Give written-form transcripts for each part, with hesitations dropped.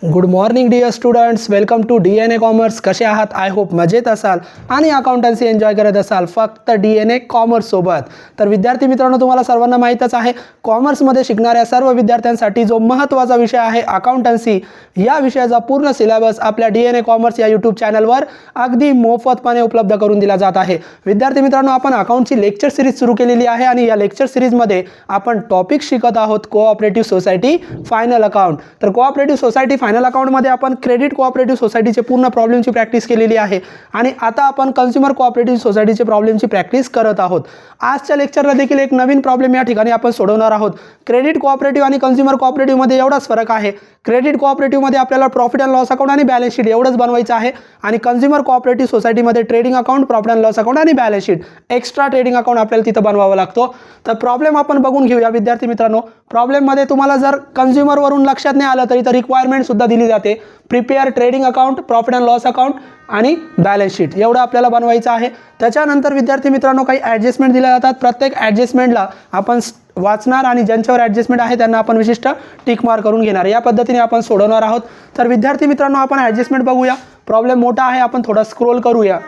Good morning dear students, welcome to DNA commerce. कसे आहात? I hope मजेत असाल आणि अकाउंटन्सी एन्जॉय करत असाल फक्त DNA कॉमर्स सोबत. तर विद्यार्थी मित्रांनो, तुम्हाला सर्वांना माहीतच आहे कॉमर्समध्ये शिकणाऱ्या सर्व विद्यार्थ्यांसाठी जो महत्त्वाचा विषय आहे अकाउंटन्सी, या विषयाचा पूर्ण सिलेबस आपल्या DNA कॉमर्स या यूट्यूब चॅनलवर अगदी मोफतपणे उपलब्ध करून दिला जात आहे. विद्यार्थी मित्रांनो, आपण अकाउंटची लेक्चर सिरीज सुरू केलेली आहे आणि या लेक्चर सिरीजमध्ये आपण टॉपिक शिकत आहोत कोऑपरेटिव्ह सोसायटी फायनल अकाउंट. तर कोऑपरेटिव्ह सोसायटी फायनल अकाउंटमध्ये आपण क्रेडिट कोऑपरेटिव्ह सोसायटीचे पूर्ण प्रॉब्लेमची प्रॅक्टिस केलेली आहे आणि आता आपण कन्झ्युमर कोऑपरेटिव्ह सोसायटीचे प्रॉब्लेमची प्रॅक्टिस करत आहोत. आजच्या लेक्चरला देखील एक नवीन प्रॉब्लेम या ठिकाणी आपण सोडवणार आहोत. क्रेडिट कोऑपरेटिव्ह आणि कन्झ्युमर कोऑपरेटिव्हमध्ये एवढाच फरक आहे. क्रेडिट कोऑपरेटिव्हमध्ये आपल्याला प्रॉफिट अँड लॉस अकाउंट आणि बॅलन्स शीट एवढंच बनवायचं आहे आणि कन्झ्युमर कोऑपरेटिव्ह सोसायटीमध्ये trading account, profit and loss account आणि balance sheet, extra trading account आपल्याला तिथं बनवावं लागतो. तर प्रॉब्लेम आपण बघून घेऊया विद्यार्थी मित्रांनो. प्रॉब्लेममध्ये तुम्हाला जर कन्झ्युमरवरून लक्षात नाही आलं तरी तर रिक्वायरमेंट सुद्धा दिली जाते. Prepare trading account, profit and loss account आणि बॅलन्स शीट एवढं आपल्याला बनवायचं आहे. त्याच्यानंतर विद्यार्थी मित्रांनो काही ॲडजस्टमेंट दिल्या जातात. प्रत्येक ॲडजस्टमेंटला आपण वाचणार आणि ज्यांच्यावर ॲडजस्टमेंट आहे त्यांना आपण विशिष्ट टिक मार्क करून घेणार. या पद्धतीने आपण सोडवणार आहोत. तर विद्यार्थी मित्रांनो, आपण ॲडजस्टमेंट बघूया. प्रॉब्लेम मोठा आहे, आपण थोडा स्क्रोल करूया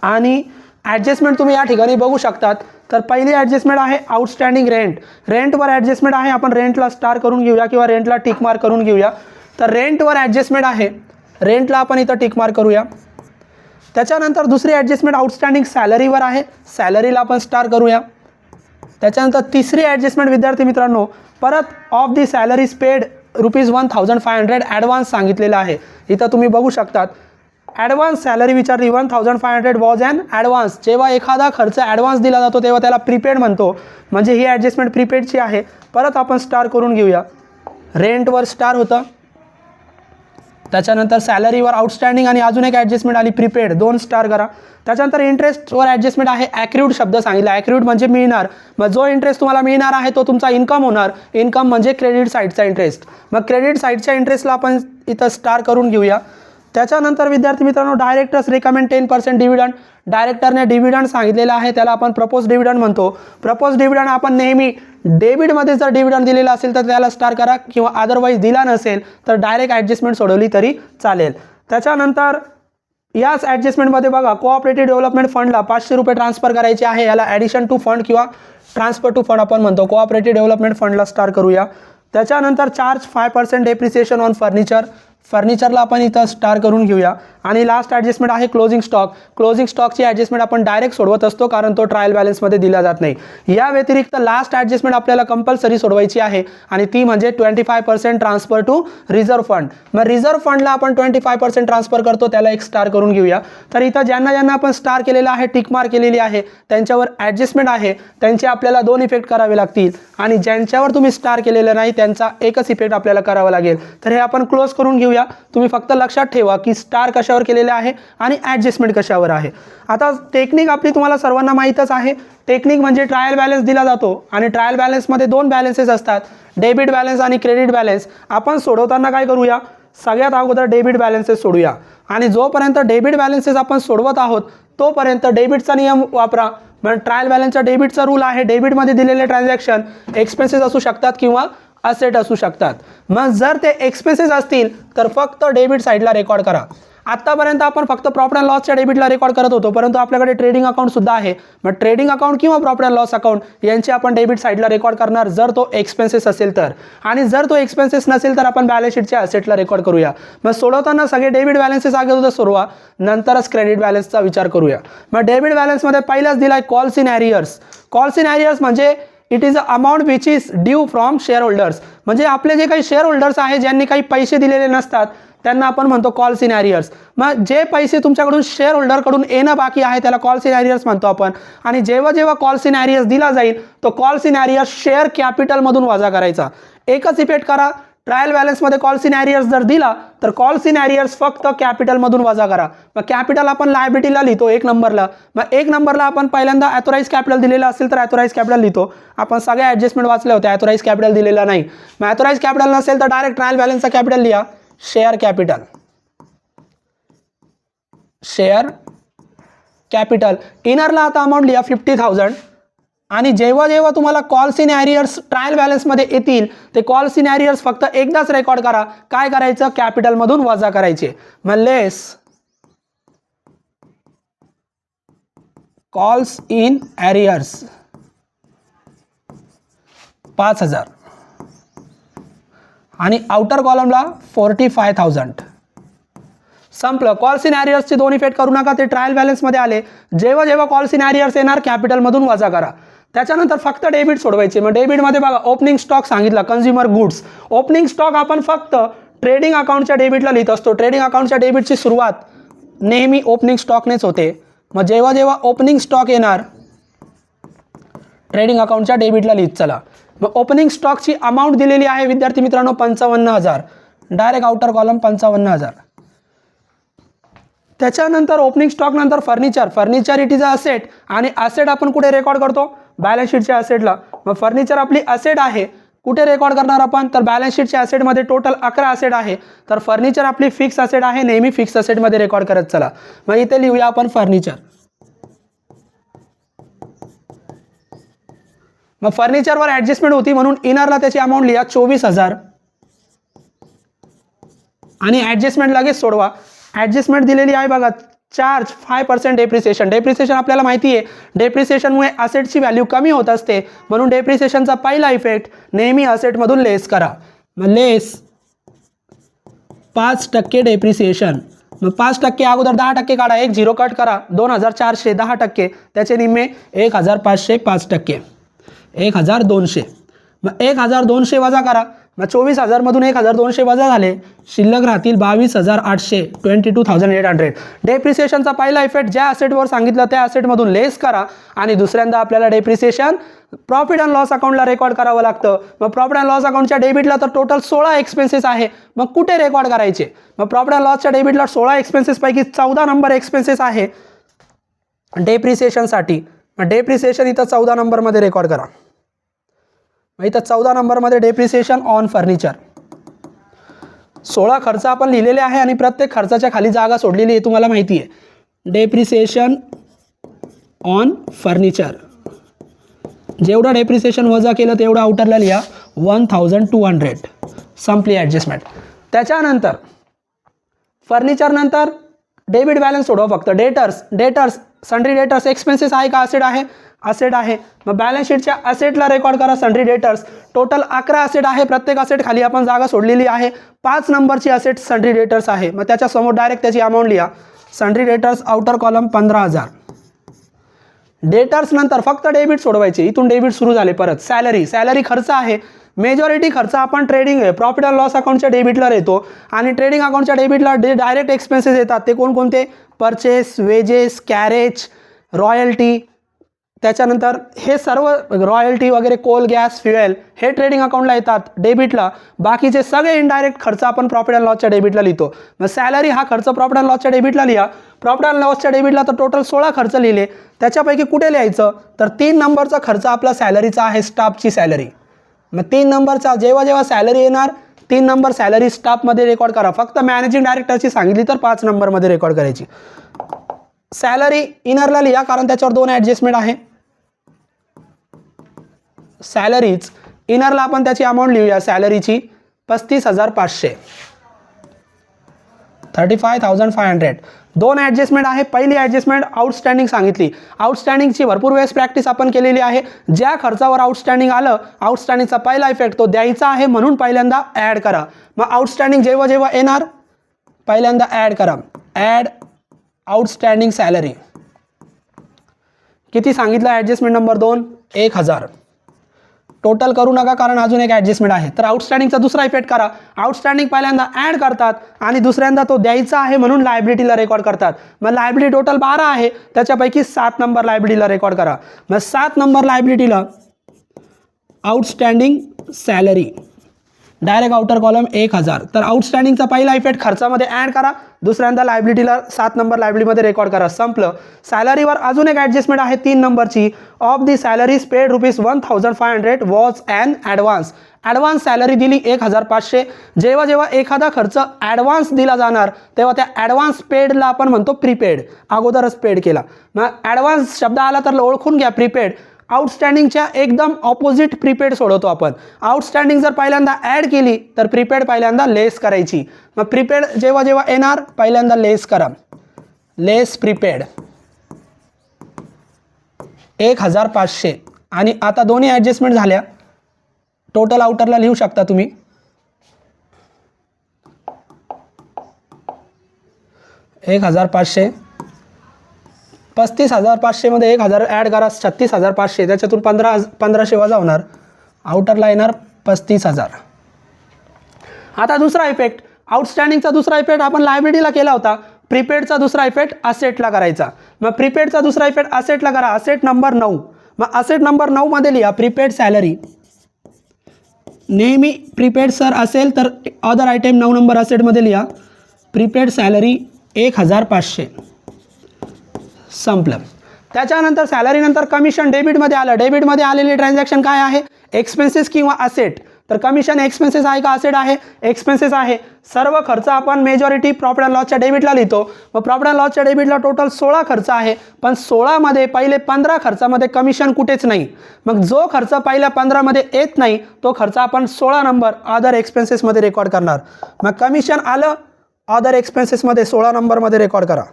आणि ॲडजस्टमेंट तुम्ही या ठिकाणी बघू शकतात. तर पहिली ॲडजस्टमेंट आहे आउटस्टँडिंग रेंट. रेंटवर ॲडजस्टमेंट आहे. आपण रेंटला स्टार करून घेऊया किंवा रेंटला टिक मार्क करून घेऊया. तर रेंटवर ॲडजस्टमेंट आहे, रेंटला आपण इथं टिक मार्क करूया. त्याच्यानंतर दुसरी ॲडजस्टमेंट आउटस्टँडिंग सॅलरीवर आहे, सॅलरीला आपण स्टार करूया. त्याच्यानंतर तिसरी ॲडजस्टमेंट विद्यार्थी मित्रांनो, परत of the salaries paid ₹1500 advance सांगितलेला आहे. इथं तुम्ही बघू शकतात ॲडव्हान्स सॅलरी विचारली. 1500 वॉज ॲन ॲडव्हान्स. जेव्हा एखादा खर्च ॲडव्हान्स दिला जातो तेव्हा त्याला प्रीपेड म्हणतो, म्हणजे ही ॲडजस्टमेंट प्रीपेडची आहे. परत आपण स्टार करून घेऊया. रेंटवर स्टार होतं, त्याच्यानंतर सॅलरीवर आउटस्टँडिंग आणि अजून एक ॲडजस्टमेंट आली प्रीपेड, 2 स्टार करा. त्याच्यानंतर इंटरेस्टवर ॲडजस्टमेंट आहे. ॲक्रूड शब्द सांगितला. ॲक्रूड म्हणजे मिळणार, मग जो इंटरेस्ट तुम्हाला मिळणार आहे तो तुमचा इन्कम होणार. इन्कम म्हणजे क्रेडिट साईडचा इंटरेस्ट. मग क्रेडिट साईडच्या इंटरेस्टला आपण इथं स्टार करून घेऊया. त्याच्यानंतर विद्यार्थी मित्रांनो, डायरेक्टर्स रिकमेंड 10% डिव्हिडंड. डायरेक्टरने डिव्हिडंड सांगितलेला आहे, त्याला आपण प्रपोज डिव्हिडंड म्हणतो. प्रपोज डिव्हिडंड आपण नेहमी डेबिटमध्ये जर डिव्हिडंड दिलेला असेल तर त्याला स्टार करा किंवा अदरवाईज दिला नसेल तर डायरेक्ट ॲडजस्टमेंट सोडवली तरी चालेल. त्याच्यानंतर याच ॲडजस्टमेंटमध्ये बघा, कोऑपरेटिव्ह डेव्हलपमेंट फंडला ₹500 ट्रान्सफर करायचे आहे. याला ॲडिशन टू फंड किंवा ट्रान्सफर टू फंड आपण म्हणतो. कोऑपरेटिव्ह डेव्हलपमेंट फंडला स्टार करूया. त्याच्यानंतर चार्ज 5% डेप्रिसिएशन ऑन फर्निचर. फर्निचरला आपण इथं स्टार करून घेऊया. आणि लास्ट ॲडजस्टमेंट आहे क्लोजिंग स्टॉक. क्लोजिंग स्टॉकची ॲडजस्टमेंट आपण डायरेक्ट सोडवत असतो कारण तो ट्रायल बॅलन्समध्ये दिला जात नाही. या व्यतिरिक्त लास्ट ॲडजस्टमेंट आपल्याला कंपल्सरी सोडवायची आहे आणि ती म्हणजे 25% ट्रान्सफर टू रिझर्व्ह फंड. मग रिझर्व्ह फंडला आपण 25% ट्रान्सफर करतो, त्याला एक स्टार करून घेऊया. तर इथं ज्यांना आपण स्टार केलेला आहे, टिक मार्क केलेली आहे, त्यांच्यावर ॲडजस्टमेंट आहे, त्यांचे आपल्याला 2 इफेक्ट करावे लागतील आणि ज्यांच्यावर तुम्ही स्टार केलेलं नाही त्यांचा एकच इफेक्ट आपल्याला करावा लागेल. तर हे आपण क्लोज करून घेऊया. तुम्ही फक्त लक्षात ठेवा की स्टार कशावर केलेले आहे आणि ॲडजस्टमेंट कशावर आहे. आता टेक्निक आपली तुम्हाला सर्वांना माहीतच आहे. टेक्निक म्हणजे ट्रायल बॅलन्स दिला जातो आणि ट्रायल बॅलन्समध्ये 2 बॅलन्सेस असतात, डेबिट बॅलन्स आणि क्रेडिट बॅलन्स. आपण सोडवताना काय करूया, सगळ्यात अगोदर डेबिट बॅलन्सेस सोडूया आणि जोपर्यंत डेबिट बॅलन्सेस आपण सोडवत आहोत तोपर्यंत डेबिटचा नियम वापरा. म्हणजे ट्रायल बॅलन्सचा डेबिटचा रूल आहे, डेबिटमध्ये दिलेले ट्रान्झॅक्शन एक्सपेन्सेस असू शकतात किंवा असेट असू शकतात. मग जर ते एक्सपेन्सेस असतील तर फक्त डेबिट साईडला रेकॉर्ड करा. आत्तापर्यंत आपण फक्त प्रॉफिट अँड लॉसच्या डेबिटला रेकॉर्ड करत होतो, परंतु आपल्याकडे ट्रेडिंग अकाउंट सुद्धा आहे. मग ट्रेडिंग अकाउंट किंवा प्रॉफिट अँड लॉस अकाउंट यांचे आपण डेबिट साईडला रेकॉर्ड करणार जर तो एक्सपेन्सेस असेल तर, आणि जर तो एक्सपेन्सेस नसेल तर आपण बॅलन्स शीटच्या असेटला रेकॉर्ड करूया. मग सोडवताना सगळे डेबिट बॅलन्सेस अगोदर सोडवा, नंतरच क्रेडिट बॅलन्सचा विचार करूया. मग डेबिट बॅलन्समध्ये पहिलाच दिला आहे कॉल्स इन ॲरियर्स. कॉल्स इन ॲरियर्स म्हणजे it is a amount which is due from share holders. म्हणजे आपले जे काही शेअर होल्डर्स आहे ज्यांनी काही पैसे दिलेले नसतात त्यांना आपण म्हणतो कॉल्स इन ॲरियर्स. मग जे पैसे तुमच्याकडून शेअर होल्डरकडून येणं बाकी आहे त्याला कॉल्स इन ॲरियर्स म्हणतो आपण. आणि जेव्हा जेव्हा कॉल्स इन ॲरियर्स दिला जाईल तो कॉल्स इन ॲरियर्स शेअर कॅपिटलमधून वजा करायचा. एकच इफेक्ट करा, ट्रायल बॅलन्समध्ये कॉल्स इन ॲरियर्स जर दिला तर कॉल्स इन ॲरियर्स फक्त कॅपिटलमधून वजा करा. मग कॅपिटल आपण लायबिलिटीला लिहितो 1 नंबरला. मग 1 नंबरला आपण पहिल्यांदा ॲथोराइज कॅपिटल दिलेला असेल तर ॲथोराइज कॅपिटल लिहितो. आपण सगळ्या ॲडजस्टमेंट वाचल्या होत्या, ॲथोराइज कॅपिटल दिलेला नाही. मग ॲथोराइज कॅपिटल नसेल तर डायरेक्ट ट्रायल बॅलन्सचा कॅपिटल लिहा, शेअर कॅपिटल. शेअर कॅपिटल इनरला आता अमाऊंट लिहा 50,000. आणि जेव्हा जेव्हा तुम्हाला कॉल्स इन ॲरियर्स ट्रायल बॅलन्समध्ये येतील ते कॉल्स इन ॲरियर्स फक्त एकदाच रेकॉर्ड करा. काय करायचं, कॅपिटलमधून वजा करायचे. मग लेस कॉल्स इन ॲरियर्स 5,000 आणि आउटर कॉलमला 45,000. संपलं. कॉल्स इन ॲरियर्सचे दोन इफेक्ट करू नका, ते ट्रायल बॅलन्समध्ये आले. जेव्हा जेव्हा कॉल्स इन ॲरियर्स येणार कॅपिटलमधून वजा करा. त्याच्यानंतर फक्त डेबिट सोडवायचे. मग डेबिटमध्ये बघा ओपनिंग स्टॉक सांगितला, कन्झ्युमर गुड्स. ओपनिंग स्टॉक आपण फक्त ट्रेडिंग अकाउंटच्या डेबिटला लिहित असतो. ट्रेडिंग अकाउंटच्या डेबिटची सुरुवात नेहमी ओपनिंग स्टॉकनेच होते. मग जेव्हा जेव्हा ओपनिंग स्टॉक येणार ट्रेडिंग अकाउंटच्या डेबिटला लिहित चला. मग ओपनिंग स्टॉकची अमाऊंट दिलेली आहे विद्यार्थी मित्रांनो 55,000. Direct outer column 55,000. त्याच्यानंतर ओपनिंग स्टॉक नंतर furniture. Furniture it is a asset आणि असेट आपण कुठे रेकॉर्ड करतो, बॅलन्स शीटच्या असेटला. मग फर्निचर आपली असेट आहे, कुठे रेकॉर्ड करणार आपण, तर बॅलन्स शीटच्या असेटमध्ये टोटल 11 असेट आहे. तर फर्निचर आपली फिक्स असेट आहे, नेहमी फिक्स असेटमध्ये रेकॉर्ड करत चला. मग इथे लिहूया आपण फर्निचर. मग फर्निचरवर ॲडजस्टमेंट होती म्हणून इनरला त्याची अमाऊंट लिहा 24,000 आणि ॲडजस्टमेंट लगेच सोडवा. ॲडजस्टमेंट दिलेली आहे बघा, चार्ज 5% डेप्रिसिएशन. डेप्रिसिएशन आपल्याला माहिती आहे, डेप्रिसिएशनमुळे असेटची व्हॅल्यू कमी होत असते, म्हणून डेप्रिसिएशनचा पहिला इफेक्ट नेहमी असेटमधून लेस करा. मग लेस 5% डेप्रिसिएशन. मग 5% अगोदर 10% काढा, एक 0 कट करा, 2,400 10%, त्याचे निम्मे 1,500 5%, 1,200. मग 1,200 वजा करा. मग 24,000 मधून 1,200 वजा झाले, शिल्लक राहतील 22,800 22,800. डेप्रिसिएशनचा पहिला इफेक्ट ज्या असेटवर सांगितलं त्या असेटमधून लेस करा आणि दुसऱ्यांदा आपल्याला डेप्रिसिएशन प्रॉफिट अँड लॉस अकाउंटला रेकॉर्ड करावं लागतं. मग प्रॉफिट अँड लॉस अकाउंटच्या डेबिटला तर टोटल 16 एक्सपेन्सेस आहे. मग कुठे रेकॉर्ड करायचे, मग प्रॉफिट अँड लॉसच्या डेबिटला 16 एक्सपेन्सेसपैकी 14 नंबर एक्सपेन्सेस आहे डेप्रिसिएशनसाठी. मग डेप्रिसिएशन इथं 14 नंबरमध्ये रेकॉर्ड करा. मग इथं 14 नंबरमध्ये डेप्रिसिएशन ऑन फर्निचर. 16 खर्च आपण लिहिलेले आहे आणि प्रत्येक खर्चाच्या खाली जागा सोडलेली आहे, तुम्हाला माहिती आहे. Depreciation on furniture. जेवढं डेप्रिसिएशन वजा केलं तेवढं आउटरला लिहा 1,200. संपली ॲडजस्टमेंट. त्याच्यानंतर फर्निचर नंतर डेबिट बॅलन्स सोडवा फक्त. डेटर्स सन्ड्री डेटर्स एक्सपेन्सेस आहे का, असेट आहे, असेट आहे. मग बॅलन्स शीटच्या असेटला रेकॉर्ड करा सन्ड्री डेटर्स. टोटल 11 असेट आहे, प्रत्येक असेट खाली आपण जागा सोडलेली आहे. 5 नंबरची असेट सन्ड्री डेटर्स आहे. मग त्याच्यासमोर डायरेक्ट त्याची अमाऊंट लिहा. Sundry debtors outer column 15,000. Debtors नंतर फक्त डेबिट सोडवायचे, इथून डेबिट सुरू झाले. परत सॅलरी खर्च आहे. मेजॉरिटी खर्च आपण ट्रेडिंग प्रॉफिट अँड लॉस अकाउंटच्या डेबिटला येतो आणि ट्रेडिंग अकाउंटच्या डेबिटला डायरेक्ट एक्सपेन्सेस येतात. ते कोणकोणते, परचेस, वेजेस, कॅरेज, रॉयल्टी. त्याच्यानंतर हे सर्व रॉयल्टी वगैरे, कोल, गॅस, फ्युएल हे ट्रेडिंग अकाउंटला येतात डेबिटला. बाकीचे सगळे इनडायरेक्ट खर्च आपण प्रॉफिट अँड लॉसच्या डेबिटला लिहितो. मग सॅलरी हा खर्च प्रॉफिट अँड लॉसच्या डेबिटला लिहा. प्रॉफिट अँड लॉसच्या डेबिटला तर टोटल 16 खर्च लिहिले, त्याच्यापैकी कुठे लिहायचं, तर 3 नंबरचा खर्च आपला सॅलरीचा आहे, स्टाफची सॅलरी. मग 3 नंबरचा जेव्हा जेव्हा सॅलरी येणार 3 नंबर सॅलरी स्टाफमध्ये रेकॉर्ड करा. फक्त मॅनेजिंग डायरेक्टरची सांगितली तर 5 नंबरमध्ये रेकॉर्ड करायची. सॅलरी इनरला लिहा कारण त्याच्यावर 2 ॲडजस्टमेंट आहे. सॅलरीज इनरला आपण त्याची अमाऊंट लिहूया सॅलरीची 35,500 35,500. 2 ॲडजस्टमेंट आहे. पहिली ॲडजस्टमेंट आउटस्टँडिंग सांगितली. आउटस्टँडिंगची भरपूर वेळेस प्रॅक्टिस आपण केलेली आहे. ज्या खर्चावर आउटस्टँडिंग आलं आउटस्टँडिंगचा पहिला इफेक्ट तो द्यायचा आहे म्हणून पहिल्यांदा ॲड करा. मग आउटस्टँडिंग जेव्हा जेव्हा येणार पहिल्यांदा ॲड करा. Add outstanding salary. किती सांगितलं ॲडजस्टमेंट नंबर 2 1,000. टोटल करू नका कारण अजून एक ॲडजस्टमेंट आहे. तर आउटस्टँडिंगचा दुसरा इफेक्ट करा. आउटस्टँडिंग पहिल्यांदा ॲड करतात आणि दुसऱ्यांदा तो द्यायचा आहे म्हणून लायबिलिटीला रेकॉर्ड करतात. मग लायबिलिटी टोटल 12 आहे, त्याच्यापैकी 7 नंबर लायबिलिटीला रेकॉर्ड करा. मग 7 नंबर लायबिलिटीला outstanding salary direct outer column 1,000. तर आउटस्टँडिंगचा पहिला इफेक्ट खर्चामध्ये ॲड करा, दुसऱ्यांदा लायबिलिटीला 7 नंबर लायबिलिटीमध्ये रेकॉर्ड करा. संपलं. सॅलरीवर अजून एक ॲडजस्टमेंट आहे 3 नंबरची. Of the salaries paid ₹1,500 was an advance. Advance salary दिली 1,500. जेव्हा जेव्हा एखादा खर्च ॲडव्हान्स दिला जाणार तेव्हा त्या ॲडव्हान्स पेडला आपण म्हणतो प्रीपेड, अगोदरच पेड केला. मग ॲडव्हान्स शब्द आला तर ओळखून घ्या प्रीपेड. आउटस्टँडिंगच्या एकदम ऑपोजिट प्रीपेड सोडवतो आपण. आउटस्टँडिंग जर पहिल्यांदा ॲड केली तर प्रीपेड पहिल्यांदा लेस करायची. मग प्रीपेड जेव्हा जेव्हा येणार पहिल्यांदा लेस करा. लेस प्रीपेड 1500 आणि आता दोन्ही ॲडजस्टमेंट झाल्या. टोटल आउटरला लिहू शकता तुम्ही. $1,500 35,500 मध्ये 1,000 ॲड करा, 36,500. त्याच्यातून 1500 वजा होणार. आउटरला येणार 35,000. आता दुसरा इफेक्ट, आउटस्टँडिंगचा दुसरा इफेक्ट आपण लायबिलिटीला केला होता. प्रीपेडचा दुसरा इफेक्ट असेटला करायचा. मग प्रीपेडचा दुसरा इफेक्ट असेटला करा. Asset number 9. मग असेट नंबर 9 मध्ये लिहा प्रीपेड सॅलरी. नेहमी प्रीपेड सर असेल तर अदर आयटम 9 नंबर असेटमध्ये लिहा प्रीपेड सॅलरी 1,500. संपलं. त्याच्यानंतर सॅलरीनंतर कमिशन डेबिटमध्ये आलं. डेबिटमध्ये आलेले ट्रान्झॅक्शन काय आहे? एक्सपेन्सेस किंवा असेट. तर कमिशन एक्सपेन्सेस आहे का असेट आहे? एक्सपेन्सेस आहे. सर्व खर्च आपण मेजॉरिटी प्रॉफिट अँड लॉसच्या डेबिटला लिहितो. मग प्रॉफिट अँड लॉसच्या डेबिटला टोटल 16 खर्च आहे, पण 16 मध्ये पहिले 15 खर्चामध्ये कमिशन कुठेच नाही. मग जो खर्च पहिल्या 15 मध्ये येत नाही तो खर्च आपण 16 नंबर अदर एक्सपेन्सेसमध्ये रेकॉर्ड करणार. मग कमिशन आलं अदर एक्सपेन्सेसमध्ये 16 नंबरमध्ये रेकॉर्ड करा.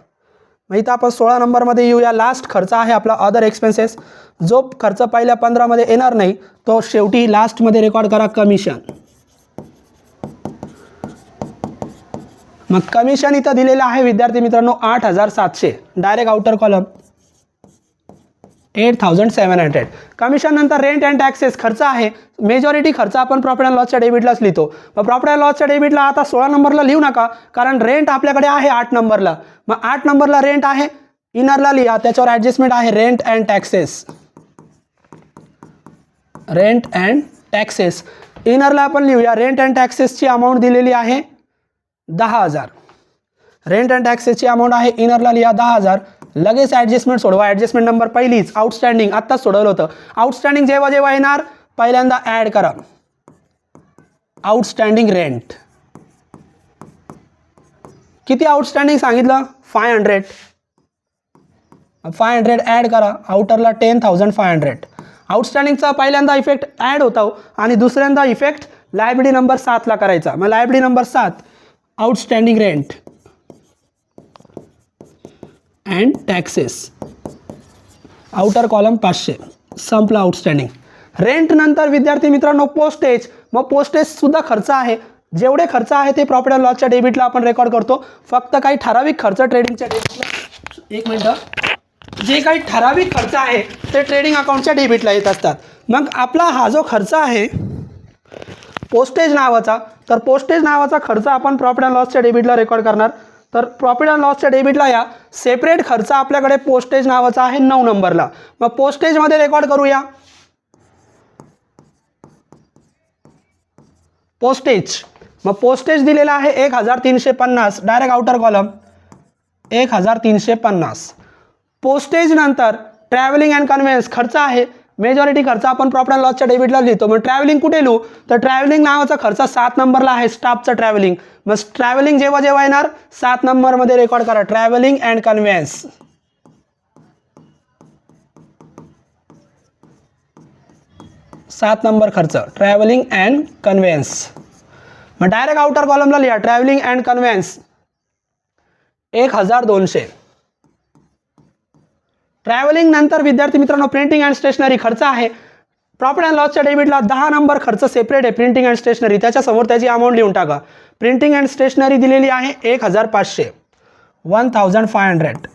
मग इथं आपण 16 नंबरमध्ये येऊया. लास्ट खर्च आहे आपला अदर एक्सपेन्सेस. जो खर्च पहिल्या 15 मध्ये येणार नाही तो शेवटी लास्टमध्ये रेकॉर्ड करा कमिशन. मग कमिशन इथं दिलेलं आहे विद्यार्थी मित्रांनो 8,700. Direct outer column 8,700. कमिशन नंतर रेंट अँड टॅक्सेस खर्च आहे. मेजॉरिटी खर्च आपण प्रॉफिट अँड लॉसच्या डेबिटलाच लिहितो. मग प्रॉफिट अँड लॉसच्या डेबिटला आता 16 नंबरला लिहू नका, कारण रेंट आपल्याकडे आहे 8 नंबरला. मग 8 नंबरला रेंट आहे, इनरला लिहा, त्याच्यावर ॲडजस्टमेंट आहे rent and taxes. Rent and taxes इनरला आपण लिहूया. रेंट अँड टॅक्सेसची अमाऊंट दिलेली आहे 10,000. रेंट अँड टॅक्सेसची अमाऊंट आहे इनरला लिहा 10,000. लगेच ॲडजस्टमेंट सोडवा. ॲडजस्टमेंट नंबर पहिलीच आउटस्टँडिंग आत्ताच सोडवलं होतं. आउटस्टँडिंग जेव्हा जेव्हा येणार पहिल्यांदा ॲड करा आउटस्टँडिंग रेंट. किती आउटस्टँडिंग सांगितलं? 500. 500 ॲड करा. आउटरला 10,500. आउटस्टँडिंगचा पहिल्यांदा इफेक्ट ॲड होता आणि दुसऱ्यांदा इफेक्ट लायबिलिटी नंबर 7ला करायचा. मग liability number 7 outstanding rent and taxes. Outer column 500. संपला आउटस्टँडिंग. रेंट नंतर विद्यार्थी मित्रांनो पोस्टेज. मग पोस्टेजसुद्धा खर्च आहे. जेवढे खर्च आहे ते प्रॉफिट अँड लॉसच्या डेबिटला आपण रेकॉर्ड करतो. फक्त काही ठराविक खर्च ट्रेडिंगच्या डेबिटला, एक मिनटं, जे काही ठराविक खर्च आहे ते ट्रेडिंग अकाउंटच्या डेबिटला येत असतात. मग आपला हा जो खर्च आहे पोस्टेज नावाचा, तर पोस्टेज नावाचा खर्च आपण प्रॉफिट अँड लॉसच्या डेबिटला रेकॉर्ड करणार. तर प्रॉफिट अँड लॉसच्या डेबिटला या सेपरेट खर्च आपल्याकडे पोस्टेज नावाचा आहे 9 नंबरला. मग पोस्टेजमध्ये रेकॉर्ड करूया. पोस्टेज. मग पोस्टेज दिलेला आहे 1,350. Direct outer column 1,350. पोस्टेज नंतर ट्रॅव्हलिंग अँड कन्व्हेन्स खर्च आहे. मेजॉरिटी खर्च आपण प्रॉफिट अँड लॉसच्या डेबिटला लिहितो. मग ट्रॅव्हलिंग कुठे लिहू? तर ट्रॅव्हलिंग नावाचा खर्च 7 नंबरला आहे, स्टाफचं ट्रॅव्हलिंग. मग ट्रॅव्हलिंग जेव्हा जेव्हा येणार 7 नंबरमध्ये रेकॉर्ड करा ट्रॅव्हलिंग अँड कन्व्हेन्स. 7 नंबर खर्च ट्रॅव्हलिंग अँड कन्व्हेन्स. मग डायरेक्ट आउटर कॉलमला लिहा ट्रॅव्हलिंग अँड कन्व्हेन्स 1,200. ट्रॅव्हलिंग नंतर विद्यार्थी मित्रांनो प्रिंटिंग अँड स्टेशनरी खर्च आहे. प्रॉफिट अँड लॉसच्या डेबिटला 10 नंबर खर्च सेपरेट आहे प्रिंटिंग अँड स्टेशनरी. त्याच्यासमोर त्याची अमाऊंट लिहून टाका. प्रिंटिंग अँड स्टेशनरी दिलेली आहे 1,500. 1,500.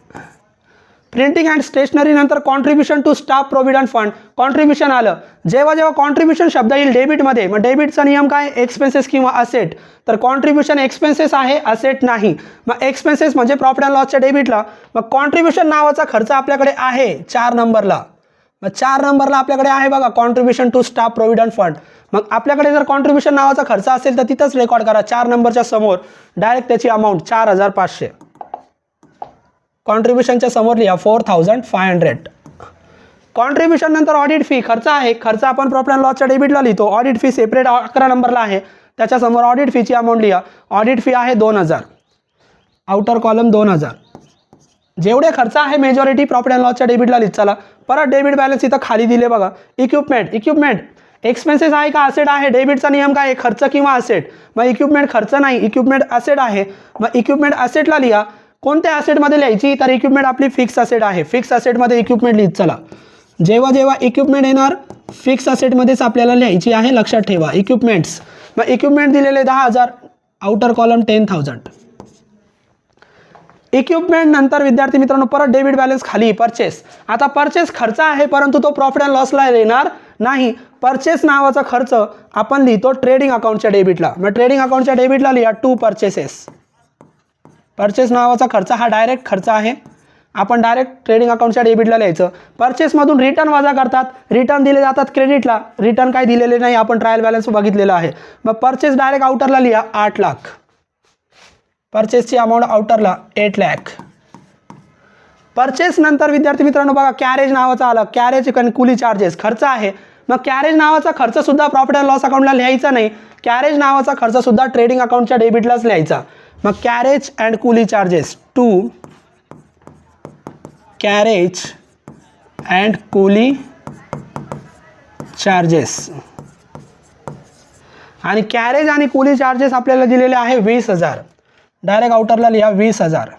प्रिंटिंग अँड स्टेशनरी नंतर contribution to staff provident fund. Contribution आलं. जेव्हा जेव्हा कॉन्ट्रीब्युशन शब्द येईल डेबिटमध्ये, मग डेबिटचा नियम काय? एक्सपेन्सेस किंवा असेट. तर कॉन्ट्रीब्युशन एक्सपेन्सेस आहे, असेट नाही. मग एक्सपेन्सेस म्हणजे प्रॉफिट अँड लॉसच्या डेबिटला. मग कॉन्ट्रीब्युशन नावाचा खर्च आपल्याकडे आहे 4 नंबरला. मग 4 नंबरला आपल्याकडे आहे बघा contribution to staff provident fund. मग आपल्याकडे जर कॉन्ट्रीब्युशन नावाचा खर्च असेल तर तिथंच रेकॉर्ड करा 4 नंबरच्या समोर. डायरेक्ट त्याची अमाऊंट 4,500. कॉन्ट्रीब्युशनच्या समोर लिहा 4,500. कॉन्ट्रीब्युशन नंतर ऑडिट फी खर्च आहे. खर्च आपण प्रॉफिट अँड लॉसच्या डेबिटला लिहितो. ऑडिट फी सेपरेट 11 नंबरला आहे. त्याच्यासमोर ऑडिट फीची अमाऊंट लिहा. ऑडिट फी आहे 2,000. Outer column 2,000. जेवढे खर्च आहे मेजॉरिटी प्रॉफिट अँड लॉसच्या डेबिटला लिहित चला. परत डेबिट बॅलन्स इथं खाली दिले बघा. इक्विपमेंट एक्सपेन्सेस आहे का असेट आहे. डेबिटचा नियम काय आहे, खर्च किंवा असेट. मग इक्विपमेंट खर्च नाही, इक्विपमेंट असेट आहे. मग इक्विपमेंट असेटला लिहा. कोणत्या असेटमध्ये लिहायची, तर इक्विपमेंट आपली फिक्स असेट आहे. फिक्स असेटमध्ये इक्विपमेंट लिहित चला. जेव्हा जेव्हा इक्विपमेंट येणार फिक्स असेटमध्येच आपल्याला लिहायची आहे, लक्षात ठेवा. इक्विपमेंट्स, मग इक्विपमेंट दिलेले 10,000, आउटर कॉलम 10,000. इक्विपमेंट नंतर विद्यार्थी मित्रांनो परत डेबिट बॅलन्स खाली परचेस. आता परचेस खर्च आहे परंतु तो प्रॉफिट अँड लॉसला येणार नाही. परचेस नावाचा खर्च आपण लिहितो ट्रेडिंग अकाउंटच्या डेबिटला. मग ट्रेडिंग अकाउंटच्या डेबिटला लिहा टू परचेसेस. परचेस नावाचा खर्च हा डायरेक्ट खर्च आहे, आपण डायरेक्ट ट्रेडिंग अकाउंटच्या डेबिटला लिहायचं. परचेसमधून रिटर्न वजा करतात, रिटर्न दिले जातात क्रेडिटला. रिटर्न काही दिलेले नाही, आपण ट्रायल बॅलन्स बघितलेला आहे. मग परचेस डायरेक्ट आउटरला लिहा 8 लाख. परचेसची अमाऊंट आउटरला 8 लाख. परचेस नंतर विद्यार्थी मित्रांनो बघा कॅरेज नावाचा आला. कॅरेज आणि कुली चार्जेस खर्च आहे. मग कॅरेज नावाचा खर्च सुद्धा प्रॉफिट अँड लॉस अकाउंटला लिहायचा नाही. कॅरेज नावाचा खर्च सुद्धा ट्रेडिंग अकाउंटच्या डेबिटलाच लिहायचा. मग carriage and coolie charges to carriage and coolie charges. आणि कॅरेज आणि कुली चार्जेस आपल्याला दिलेले आहे 20,000. डायरेक्ट आउटरला लिहा 20,000.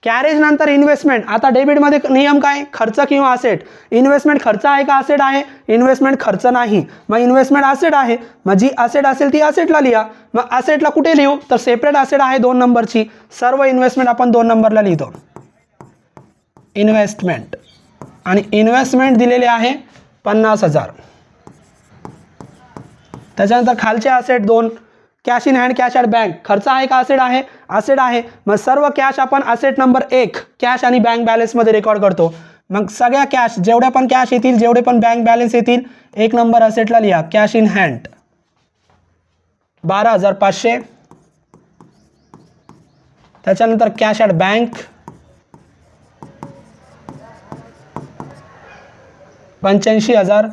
कॅरेज नंतर इन्व्हेस्टमेंट. आता डेबिटमध्ये नियम काय, खर्च किंवा असेट. इन्व्हेस्टमेंट खर्च आहे का असेट आहे, इन्व्हेस्टमेंट खर्च नाही. मग इन्व्हेस्टमेंट असेट आहे, मग जी असेट असेल ती असेटला लिहा. मग असेटला कुठे लिहू, तर सेपरेट असेट आहे 2 नंबरची. सर्व इन्व्हेस्टमेंट आपण 2 नंबरला लिहितो इन्व्हेस्टमेंट. आणि इन्व्हेस्टमेंट दिलेले आहे 50,000. त्याच्यानंतर खालचे asset 2 cash in hand, cash at bank. खर्च आहे का असेट आहे, असेट आहे. मग सर्व कॅश आपण असेट नंबर 1 कॅश आणि बँक बॅलन्समध्ये रेकॉर्ड करतो. मग सगळ्या कॅश जेवढ्या पण कॅश येतील, जेवढे पण बँक बॅलन्स येतील 1 नंबर असेटला लिहा. Cash in hand 12,500. त्याच्यानंतर कॅश ॲट बँक 85,000.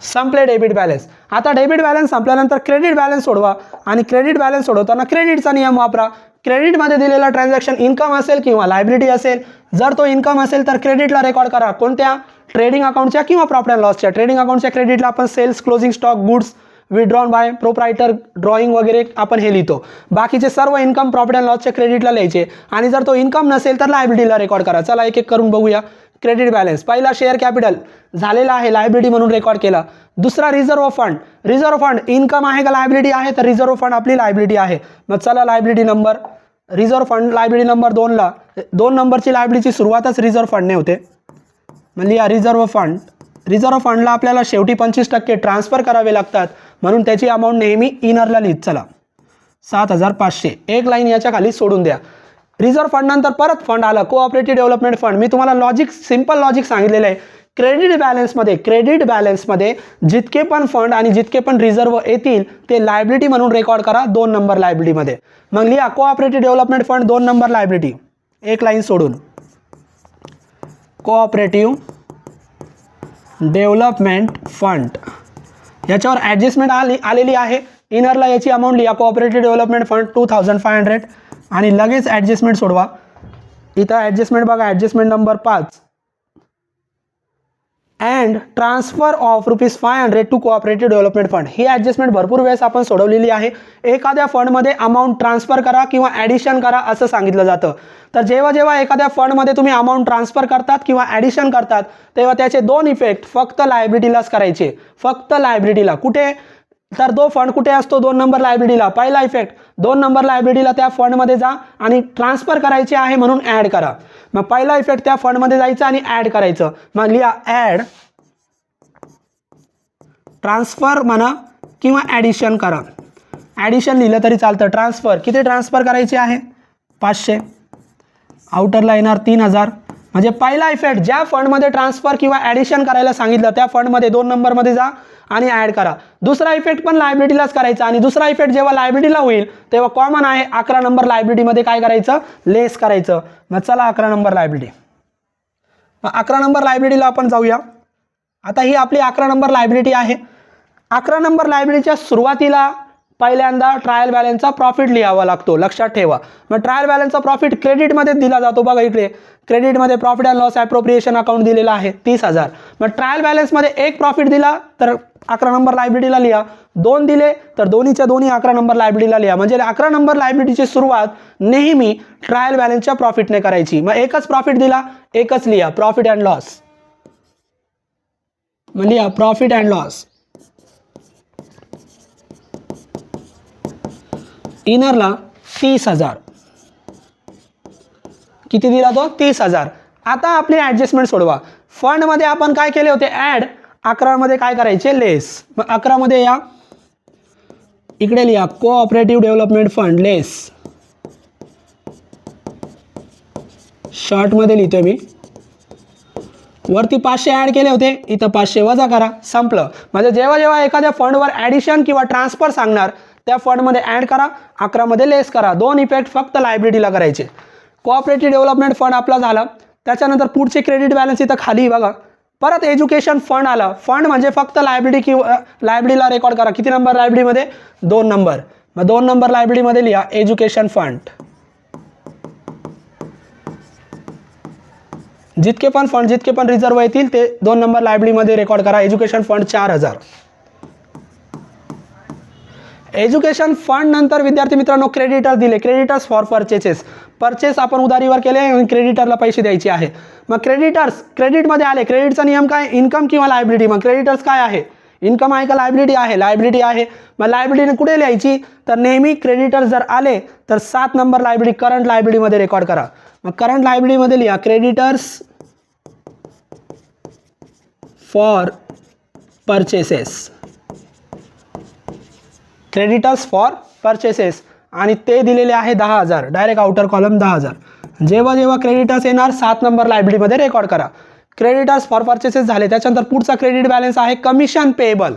संपले डेबिट बॅलन्स. आता डेबिट बॅलन्स संपल्यानंतर क्रेडिट बॅलन्स सोडवा. आणि क्रेडिट बॅलन्स सोडवताना क्रेडिटचा नियम वापरा. क्रेडिटमध्ये दिलेला ट्रान्झॅक्शन इन्कम असेल किंवा लायबिलिटी असेल. जर तो इन्कम असेल तर क्रेडिटला रेकॉर्ड करा. कोणत्या, ट्रेडिंग अकाउंटच्या किंवा प्रॉफिट अँड लॉसच्या. ट्रेडिंग अकाउंटच्या क्रेडिटला आपण sales, closing stock, goods, withdrawn by proprietor, drawing वगैरे आपण हे लिहितो. बाकीचे सर्व इन्कम प्रॉफिट अँड लॉसच्या क्रेडिटला लिहायचे. आणि जर तो इन्कम नसेल तर लायबिलिटीला रेकॉर्ड करा. चला एक एक करून बघूया. क्रेडिट बॅलन्स, पहिला शेअर कॅपिटल झालेला आहे, लायबिलिटी म्हणून रेकॉर्ड केला. दुसरा reserve fund. Reserve fund income आहे का लायबिलिटी आहे, तर रिझर्व्ह फंड आपली लायबिलिटी आहे. मग चला liability number, reserve fund liability number 2ला 2 नंबरची लायबिलिटीची सुरुवातच रिझर्व्ह फंडने होते. म्हणजे या रिझर्व्ह फंड, रिझर्व्ह फंडला आपल्याला शेवटी 25% ट्रान्सफर करावे लागतात, म्हणून त्याची अमाऊंट नेहमी इनरला लिहित चला 7,500. एक लाईन याच्या खाली सोडून द्या. रिझर्व्ह फंड नंतर परत फंड आला कोऑपरेटिव्ह डेव्हलपमेंट फंड. मी तुम्हाला लॉजिक, सिंपल लॉजिक सांगितलेलं आहे. क्रेडिट बॅलन्समध्ये जितके पण फंड आणि जितके पण रिझर्व्ह येतील ते लायबिलिटी म्हणून रेकॉर्ड करा 2 नंबर लायबिलिटीमध्ये. मग लिहा cooperative development fund 2 number liability, एक लाईन सोडून कोऑपरेटिव्ह डेव्हलपमेंट फंड. याच्यावर ॲडजस्टमेंट आलेली आहे. इनरला याची अमाऊंट लिहा कोऑपरेटिव्ह डेव्हलपमेंट फंड 2,500. आणि लगेच ॲडजस्टमेंट सोडवा. इथं ॲडजस्टमेंट बघा, adjustment number 5 and transfer of ₹500 to cooperative development fund. ही ॲडजस्टमेंट भरपूर वेळेस आपण सोडवलेली आहे. एखाद्या फंडमध्ये अमाऊंट ट्रान्सफर करा किंवा ॲडिशन करा असं सांगितलं जातं. तर जेव्हा जेव्हा एखाद्या फंडमध्ये तुम्ही अमाऊंट ट्रान्सफर करतात किंवा ॲडिशन करतात तेव्हा त्याचे 2 इफेक्ट फक्त लायबिलिटीलाच करायचे. फक्त लायबिलिटीला. कुठे, तर तो फंड कुठे असतो 2 नंबर लायबिलिटीला. पहिला इफेक्ट 2 नंबर लायबिलिटीला त्या फंडमध्ये जा आणि ट्रान्सफर करायचे आहे म्हणून ॲड करा. मग पहिला इफेक्ट त्या फंडमध्ये जायचं आणि ॲड करायचं. मग लिहा ॲड, ट्रान्सफर म्हणा किंवा ॲडिशन करा. ॲडिशन लिहिलं तरी चालतं. ट्रान्सफर किती ट्रान्सफर करायचे आहे 500. आउटरला येणार 3,000. म्हणजे पहिला इफेक्ट ज्या फंडमध्ये ट्रान्सफर किंवा ॲडिशन करायला सांगितलं त्या फंडमध्ये 2 नंबरमध्ये जा आणि ॲड करा. दुसरा इफेक्ट पण लायबिलिटीलाच करायचा. आणि दुसरा इफेक्ट जेव्हा लायबिलिटीला होईल तेव्हा कॉमन आहे 11 नंबर लायबिलिटीमध्ये काय करायचं, लेस करायचं. मग चला 11 नंबर लायबिलिटी. मग 11 नंबर लायबिलिटीला आपण जाऊया. आता ही आपली 11 नंबर लायबिलिटी आहे. 11 नंबर लायबिलिटीच्या सुरुवातीला पहिल्यांदा ट्रायल बॅलन्सचा प्रॉफिट लिहावा लागतो, लक्षात ठेवा. मग ट्रायल बॅलन्सचा प्रॉफिट क्रेडिटमध्ये दिला जातो. बघा इकडे क्रेडिटमध्ये प्रॉफिट अँड लॉस ॲप्रोप्रिएशन अकाउंट दिलेला आहे 30,000. मग ट्रायल बॅलन्समध्ये एक प्रॉफिट दिला तर 11 नंबर लायबिलिटीला लिहा, 2 दिले तर दोन्हीच्या दोन्ही 11 नंबर लायबिलिटीला लिहा. म्हणजे 11 नंबर लायबिलिटीची सुरुवात नेहमी ट्रायल बॅलन्सच्या प्रॉफिटने करायची. मग एकच प्रॉफिट दिला, एकच लिहा, प्रॉफिट अँड लॉस. मग लिहा प्रॉफिट अँड लॉस. इनरला 30,000. किती दिला तो? 30,000. आता आपली ॲडजस्टमेंट सोडवा. फंडमध्ये आपण काय केले होते? ॲड. 11 मध्ये काय करायचे? लेस. मग 11 मध्ये या, इकडे लिहा कोऑपरेटिव्ह डेव्हलपमेंट फंड लेस. शॉर्टमध्ये लिहितोय मी. वरती 500 ॲड केले होते, इथं 500 वजा करा, संपलं. म्हणजे जेव्हा जेव्हा एखाद्या फंडवर ॲडिशन किंवा ट्रान्सफर सांगणार त्या फंडमध्ये ॲड करा, 11 मध्ये लेस करा. 2 इफेक्ट फक्त लायबिलिटीला करायचे. कोऑपरेटिव्ह डेव्हलपमेंट फंड आपला झाला. त्याच्यानंतर पुढचे क्रेडिट बॅलन्स इथं खाली बघा. परत एज्युकेशन फंड आला. फंड म्हणजे फक्त लायबिलिटी किंवा लायबिलिटीला रेकॉर्ड करा. किती नंबर लायबिलिटीमध्ये? 2 नंबर. मग 2 नंबर लायबिलिटीमध्ये लिहा एज्युकेशन फंड. जितके पण रिझर्व येतील ते 2 नंबर लायबिलिटीमध्ये रेकॉर्ड करा. Education fund 4,000. एज्युकेशन फंड नंतर विद्यार्थी मित्रांनो क्रेडिटर्स दिले. Creditors for purchases. परचेस आपण उधारीवर केले आणि क्रेडिटरला पैसे द्यायचे आहे. मग क्रेडिटर्स क्रेडिटमध्ये आले. क्रेडिटचा नियम काय? इन्कम किंवा लायबिलिटी. मग क्रेडिटर्स काय आहे? इन्कम आहे का लायबिलिटी आहे? लायबिलिटी आहे. मग लायबिलिटी कुठे लिहायची? तर नेहमी क्रेडिटर्स जर आले तर 7 नंबर लायबिलिटी करंट लायबिलिटीमध्ये रेकॉर्ड करा. मग करंट लायबिलिटीमध्ये लिहा creditors for purchases. Creditors for purchases आणि ते दिलेले आहे 10,000. Direct outer column 10,000. जेव्हा जेव्हा क्रेडिटर्स येणार 7 नंबर लायबिलिटीमध्ये रेकॉर्ड करा. क्रेडिटर्स फॉर परचेसेस झाले. त्याच्यानंतर पुढचा क्रेडिट बॅलन्स आहे कमिशन पेएबल.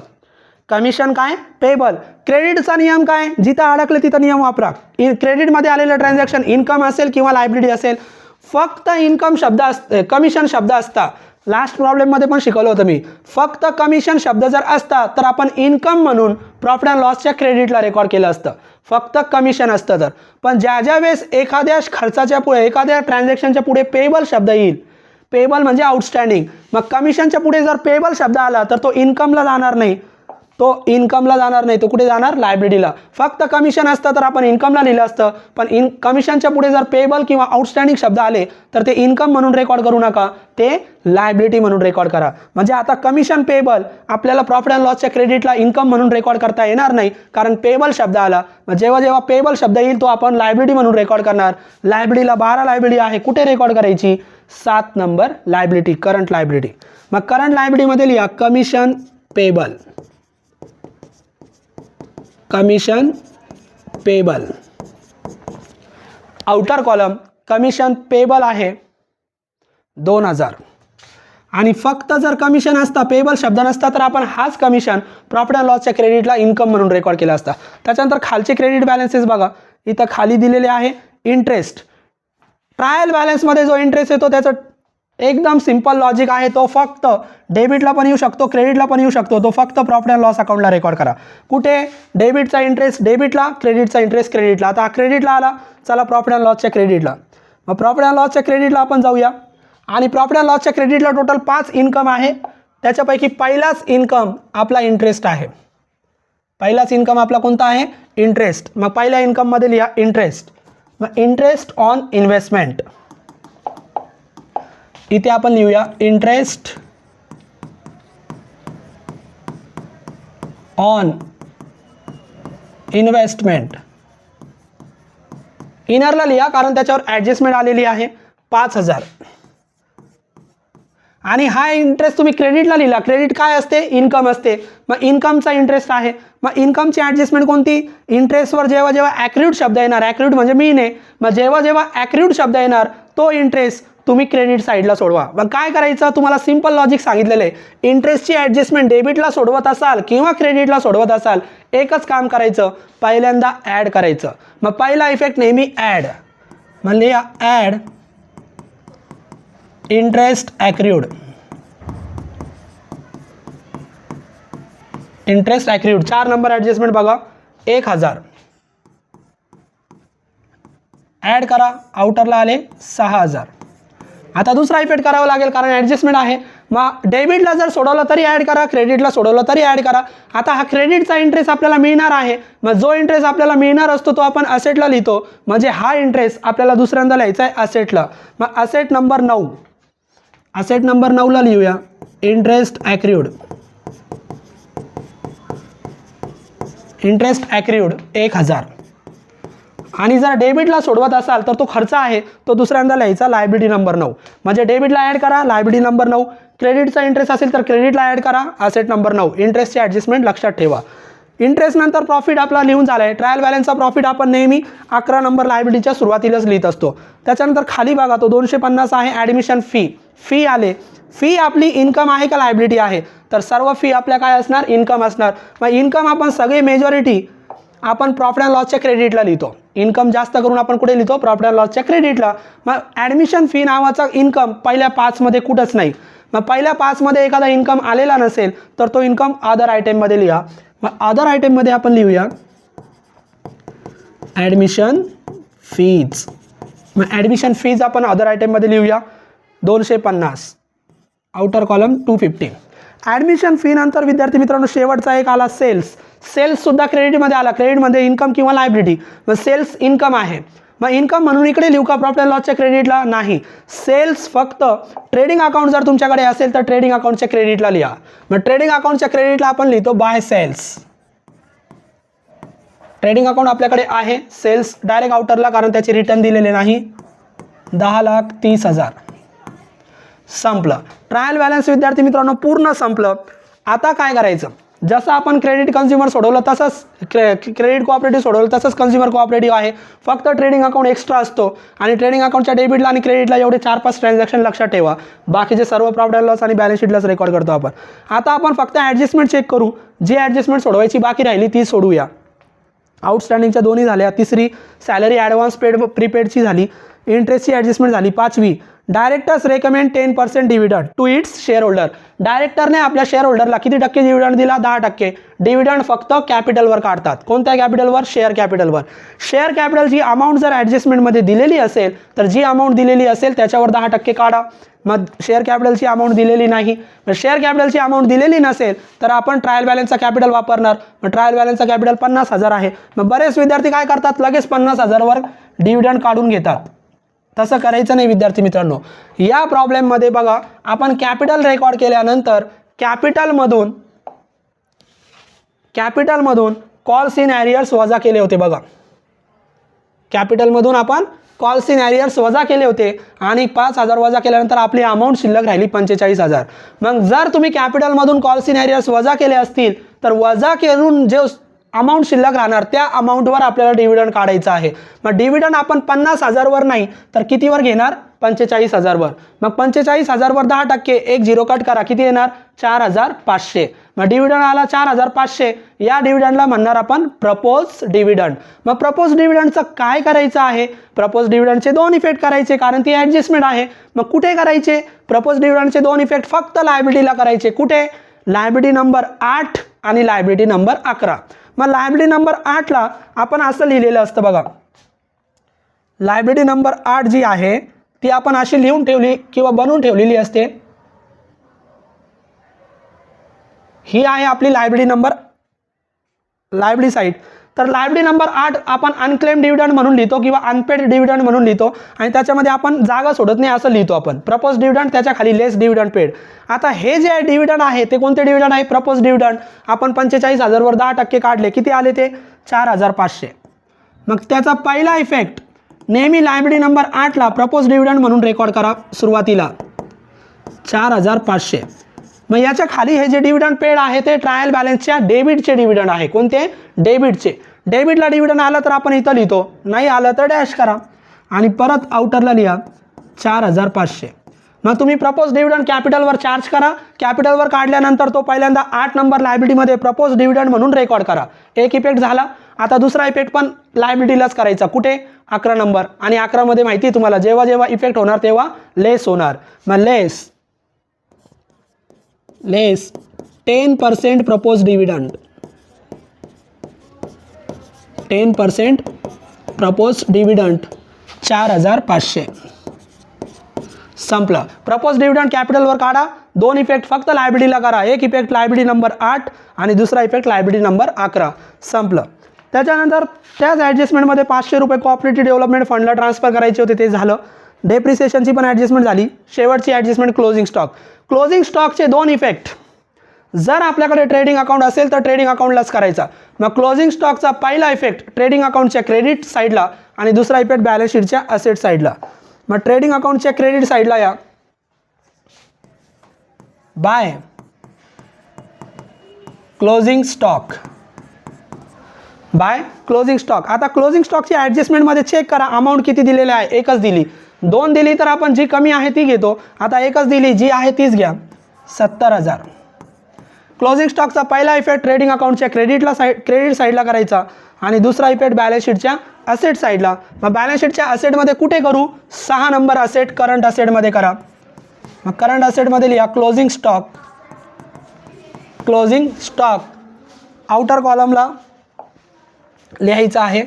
कमिशन काय? पेएबल. क्रेडिटचा नियम काय? जिथं अडकले तिथं नियम वापरा. क्रेडिटमध्ये आलेलं ट्रान्झॅक्शन इन्कम असेल किंवा लायबिलिटी असेल, फक्त इन्कम शब्द असते, कमिशन शब्द असता. लास्ट प्रॉब्लेममध्ये पण शिकवलं होतं मी. फक्त कमिशन शब्द जर असता तर आपण इन्कम म्हणून प्रॉफिट अँड लॉसच्या क्रेडिटला रेकॉर्ड केलं असतं. फक्त कमिशन असतं तर. पण ज्या ज्या वेळेस एखाद्या खर्चाच्या पुढे, एखाद्या ट्रान्झॅक्शनच्या पुढे पेएबल शब्द येईल, पेएबल म्हणजे आउटस्टँडिंग, मग कमिशनच्या पुढे जर पेएबल शब्द आला तर तो इन्कमला जाणार नाही. तो कुठे जाणार? लायबिलिटीला. फक्त कमिशन असतं तर आपण इन्कमला लिहिलं असतं. पण कमिशनच्या पुढे जर पेएबल किंवा आउटस्टँडिंग शब्द आले तर ते इन्कम म्हणून रेकॉर्ड करू नका, ते लायबिलिटी म्हणून रेकॉर्ड करा. म्हणजे आता कमिशन पेएबल आपल्याला प्रॉफिट अँड लॉसच्या क्रेडिटला इन्कम म्हणून रेकॉर्ड करता येणार नाही, कारण पेएबल शब्द आला. मग जेव्हा जेव्हा पेएबल शब्द येईल तो आपण लायबिलिटी म्हणून रेकॉर्ड करणार. लायबिलिटीला 12 लायबिलिटी आहे. कुठे रेकॉर्ड करायची? 7 नंबर लायबिलिटी, करंट लायबिलिटी. मग करंट लायबिलिटीमध्ये लिहा commission payable. Commission payable. Outer column commission payable आहे 2,000. आणि फक्त जर कमिशन असता, पेएबल शब्द नसता तर आपण हाच कमिशन प्रॉफिट अँड लॉसच्या क्रेडिटला इन्कम म्हणून रेकॉर्ड केला असता. त्याच्यानंतर खालचे क्रेडिट बॅलन्सेस बघा. इथं खाली दिलेले आहे इंटरेस्ट. ट्रायल बॅलन्समध्ये जो इंटरेस्ट येतो त्याचं एकदम सिंपल लॉजिक आहे. तो फक्त डेबिटला पण येऊ शकतो, क्रेडिटला पण येऊ शकतो. तो फक्त प्रॉफिट अँड लॉस अकाउंटला रेकॉर्ड करा. कुठे? डेबिटचा इंटरेस्ट डेबिटला, क्रेडिटचा इंटरेस्ट क्रेडिटला. आता क्रेडिटला आला, चला प्रॉफिट अँड लॉसच्या क्रेडिटला. मग प्रॉफिट अँड लॉसच्या क्रेडिटला आपण जाऊया. आणि प्रॉफिट अँड लॉसच्या क्रेडिटला टोटल 5 इन्कम आहे. त्याच्यापैकी पहिलाच इन्कम आपला इंटरेस्ट आहे. पहिलाच इन्कम आपला कोणता आहे? इंटरेस्ट. मग पहिल्या इन्कममध्ये लिहा इंटरेस्ट. मग इंटरेस्ट ऑन इन्व्हेस्टमेंट. इथे आपण लिहूया इंटरेस्ट ऑन इन्व्हेस्टमेंट. इनरला लिहा कारण त्याच्यावर ॲडजस्टमेंट आलेली आहे 5,000. आणि हा इंटरेस्ट तुम्ही क्रेडिटला लिहिला. क्रेडिट काय असते? इन्कम असते. मग इन्कमचा इंटरेस्ट आहे. मग इन्कमची ॲडजस्टमेंट कोणती? इंटरेस्टवर जेव्हा जेव्हा ॲक्रियूड शब्द येणार, ॲक्रियूड म्हणजे मीने, मग जेव्हा जेव्हा ॲक्रियूड शब्द येणार तो इंटरेस्ट तुम्ही क्रेडिट साईडला सोडवा. मग काय करायचं? तुम्हाला सिंपल लॉजिक सांगितलेलं आहे. इंटरेस्टची ॲडजस्टमेंट डेबिटला सोडवत असाल किंवा क्रेडिटला सोडवत असाल, एकच काम करायचं, पहिल्यांदा ॲड करायचं. मग पहिला इफेक्ट नेहमी ॲड. म्हणजे add interest accrued. Interest accrued 4 number adjustment बघा. 1000 ॲड करा, आउटरला आले 6000. आता दुसरा इफेक्ट करावा लागेल कारण ॲडजस्टमेंट आहे. मग डेबिटला जर सोडवलं तरी ॲड करा, क्रेडिटला सोडवलं तरी ॲड करा. आता हा क्रेडिटचा इंटरेस्ट आपल्याला मिळणार आहे. मग जो इंटरेस्ट आपल्याला मिळणार असतो तो आपण असेटला लिहितो, म्हणजे हा इंटरेस्ट आपल्याला दुसऱ्यांदा लिहायचा आहे असेटला. मग असेट नंबर 9, असेट नंबर 9ला लिहूया इंटरेस्ट ॲक्रियूड. इंटरेस्ट ॲक्रियूड 1000. आणि जर डेबिटला सोडवत असाल तर तो खर्च आहे, तो दुसऱ्यांदा लिहायचा लायबिलिटी नंबर 9. म्हणजे डेबिटला ॲड करा लायबिलिटी नंबर 9, क्रेडिटचा इंटरेस्ट असेल तर क्रेडिटला ॲड करा असेट नंबर 9. इंटरेस्टची ॲडजस्टमेंट लक्षात ठेवा. इंटरेस्ट नंतर प्रॉफिट आपला लिहून झाला आहे. ट्रायल बॅलन्सचा प्रॉफिट आपण नेहमी 11 नंबर लायबिलिटीच्या सुरुवातीलाच लिहित असतो. त्याच्यानंतर खाली बघा तो 250 आहे ॲडमिशन फी. फी आले, फी आपली इन्कम आहे का लायबिलिटी आहे, तर सर्व फी आपल्या काय असणार, इन्कम असणार. मग इन्कम आपण सगळी मेजॉरिटी आपण प्रॉफिट अँड लॉसच्या क्रेडिटला लिहितो. इन्कम जास्त करून आपण कुठे लिहितो, प्रॉफिट अँड लॉसच्या क्रेडिटला. मग ॲडमिशन फी नावाचा इन्कम पहिल्या 5 मध्ये कुठंच नाही. मग पहिल्या 5 मध्ये एखादा इन्कम आलेला नसेल तर तो इन्कम अदर आयटममध्ये लिहा. मग अदर आयटममध्ये आपण लिहूया ॲडमिशन फीज. मग ॲडमिशन फीज आपण अदर आयटममध्ये लिहूया 250, आउटर कॉलम 250. ॲडमिशन फी नंतर विद्यार्थी मित्रांनो शेवटचा एक आला सेल्स. सेल्ससुद्धा क्रेडिटमध्ये आला, क्रेडिटमध्ये इन्कम किंवा लायबिलिटी. मग सेल्स इन्कम आहे, मग इन्कम म्हणून इकडे लिहू का प्रॉफिट अँड लॉसच्या क्रेडिटला, नाही. सेल्स फक्त ट्रेडिंग अकाउंट जर तुमच्याकडे असेल तर ट्रेडिंग अकाउंटच्या क्रेडिटला लिहा. मग ट्रेडिंग अकाउंटच्या क्रेडिटला आपण लिहितो बाय सेल्स. ट्रेडिंग अकाउंट आपल्याकडे आहे, सेल्स डायरेक्ट आउटरला कारण त्याचे रिटर्न दिलेले नाही. 10,30,000 संपलं. ट्रायल बॅलन्स विद्यार्थी मित्रांनो पूर्ण संपलं. आता काय करायचं, जसं आपण क्रेडिट कन्झ्युमर सोडवलं तसंच क्रेडिट कोऑपरेटिव्ह सोडवलं तसंच कन्झ्युमर कोऑपरेटिव्ह आहे. फक्त ट्रेडिंग अकाउंट एक्स्ट्रा असतो आणि ट्रेडिंग अकाउंटच्या डेबिटला आणि क्रेडिटला एवढे 4-5 ट्रान्झॅक्शन लक्षात ठेवा. बाकीचे सर्व प्रॉफिट अँड लॉस आणि बॅलन्स शीटलाच रेकॉर्ड करतो आपण. आता आपण फक्त ॲडजस्टमेंट चेक करू. जी ॲडजस्टमेंट सोडवायची बाकी राहिली ती सोडूया. आउटस्टँडिंगच्या दोन्ही झाल्या. तिसरी सॅलरी ॲडव्हान्स पेड प्रीपेडची झाली. इंटरेस्टची ॲडजस्टमेंट झाली. 5वी directors recommend 10% dividend to its shareholder. डायरेक्टरने आपल्या शेअर होल्डरला किती टक्के डिव्हिडंड दिला, 10%. डिव्हिडंड फक्त कॅपिटलवर काढतात. कोणत्या कॅपिटलवर, शेअर कॅपिटलवर. शेअर कॅपिटलची अमाऊंट जर ॲडजस्टमेंटमध्ये दिलेली असेल तर जी अमाऊंट दिलेली असेल त्याच्यावर 10% काढा. मग शेअर कॅपिटलची अमाऊंट दिलेली नाही, मग शेअर कॅपिटलची अमाऊंट दिलेली नसेल तर आपण ट्रायल बॅलन्सचा कॅपिटल वापरणार. मग ट्रायल बॅलन्सचा कॅपिटल 50,000 आहे. मग बरेच विद्यार्थी काय करतात, लगेच 50,000वर डिव्हिडंड काढून घेतात. तसं करायचं नाही विद्यार्थी मित्रांनो. या प्रॉब्लेममध्ये बघा आपण कॅपिटल रेकॉर्ड केल्यानंतर कॅपिटलमधून कॉल्स इन ॲरियर्स वजा केले होते. बघा कॅपिटलमधून आपण कॉल्स इन ॲरियर्स वजा केले होते आणि 5,000 वजा केल्यानंतर आपली अमाऊंट शिल्लक राहिली 45,000. मग जर तुम्ही कॅपिटलमधून कॉल्स इन ॲरियर्स वजा केले असतील तर वजा करून जे अमाऊंट शिल्लक राहणार त्या अमाऊंटवर आपल्याला डिव्हिडंड काढायचं आहे. मग डिव्हिडंड आपण 50,000वर नाही तर कितीवर घेणार, 45,000वर. मग 45,000वर 10%, एक 0 कट करा, किती येणार, 4,500. मग डिव्हिडंड आला 4,500. या डिव्हिडंडला म्हणणार आपण प्रपोज डिव्हिडंड. मग प्रपोज डिव्हिडंडचं काय करायचं आहे, प्रपोज डिव्हिडंडचे 2 इफेक्ट करायचे कारण ती ॲडजस्टमेंट आहे. मग कुठे करायचे, प्रपोज डिव्हिडंडचे 2 इफेक्ट फक्त लायबिलिटीला करायचे. कुठे, लायबिलिटी नंबर 8 आणि लायबिलिटी नंबर 11. मग लायबिलिटी नंबर 8ला आपण असं लिहिलेलं असतं बघा. लायबिलिटी नंबर 8 जी आहे ती आपण अशी लिहून ठेवली किंवा बनवून ठेवलेली असते. ही आहे आपली लायबिलिटी नंबर, लायबिलिटी साईड. तर लायबिलिटी नंबर 8 आपण अनक्लेम डिव्हिडंड म्हणून लिहितो किंवा अनपेड डिव्हिडंड म्हणून लिहितो आणि त्याच्यामध्ये आपण जागा सोडत नाही असं लिहितो आपण. प्रपोज डिव्हिडंड त्याच्या खाली लेस डिव्हिडंड पेड. आता हे जे डिव्हिडंड आहे ते कोणते डिव्हिडंड आहे, प्रपोज डिव्हिडंड. आपण 45,000वर 10% काढले, किती आले ते 4,500. मग त्याचा पहिला इफेक्ट नेहमी लायबिलिटी नंबर 8ला प्रपोज डिव्हिडंड म्हणून रेकॉर्ड करा सुरुवातीला 4,500. मग याच्या खाली हे जे डिव्हिडंड पेड आहे ते ट्रायल बॅलन्सच्या डेबिटचे डिव्हिडंड आहे. कोणते, डेबिटचे. डेबिटला डिव्हिडंड आलं तर आपण इथं लिहितो, नाही आलं तर डॅश करा आणि परत आउटरला लिहा 4,500. मग तुम्ही प्रपोज डिव्हिडंड कॅपिटलवर चार्ज करा. कॅपिटलवर काढल्यानंतर तो पहिल्यांदा 8 नंबर लायबिलिटीमध्ये प्रपोज डिव्हिडंड म्हणून रेकॉर्ड करा. एक इफेक्ट झाला. आता दुसरा इफेक्ट पण लायबिलिटीलाच करायचा. कुठे, 11 नंबर. आणि 11 मध्ये माहिती आहे तुम्हाला जेव्हा जेव्हा इफेक्ट होणार तेव्हा लेस होणार. मग लेस 10% प्रपोज डिव्हिडंड. 10% propose dividend 4,500. संपलं. प्रपोज डिव्हिडंड कॅपिटलवर काढा. दोन इफेक्ट फक्त लायबिलिटीला करा. एक इफेक्ट लायबिलिटी नंबर 8 आणि दुसरा इफेक्ट लायबिलिटी नंबर 11. संपलं. त्याच्यानंतर त्याच ॲडजस्टमेंटमध्ये 500 रुपये कोऑपरेटिव्ह डेव्हलपमेंट फंडला ट्रान्सफर करायचे होते, ते झालं. डेप्रिसिएशनची पण ॲडजस्टमेंट झाली. शेवटची ॲडजस्टमेंट क्लोजिंग स्टॉक. क्लोजिंग स्टॉकचे दोन इफेक्ट. जर आपल्याकडे ट्रेडिंग अकाउंट असेल तर ट्रेडिंग अकाउंटलाच करायचा. मग क्लोजिंग स्टॉकचा पहिला इफेक्ट ट्रेडिंग अकाउंटच्या क्रेडिट साईडला आणि दुसरा इफेक्ट बॅलन्स शीटच्या असेट साईडला. मग ट्रेडिंग अकाउंटच्या क्रेडिट साईडला या by closing stock. By closing stock. आता क्लोजिंग स्टॉकची ॲडजस्टमेंटमध्ये चेक करा अमाऊंट किती दिलेली आहे. एकच दिली. दोन दिली तर आपण जी कमी आहे ती घेतो. आता एकच दिली, जी आहे तीच घ्या, 70,000. क्लोजिंग स्टॉकचा पहिला इफेक्ट ट्रेडिंग अकाउंटच्या क्रेडिट साईडला करायचा आणि दुसरा इफेक्ट बॅलन्स शीटच्या असेट साईडला. मग बॅलन्स शीटच्या असेटमध्ये कुठे करू? 6 नंबर असेट करंट असेटमध्ये करा. मग करंट असेटमध्ये लिहा closing stock. Closing stock outer कॉलमला लिहायचं आहे.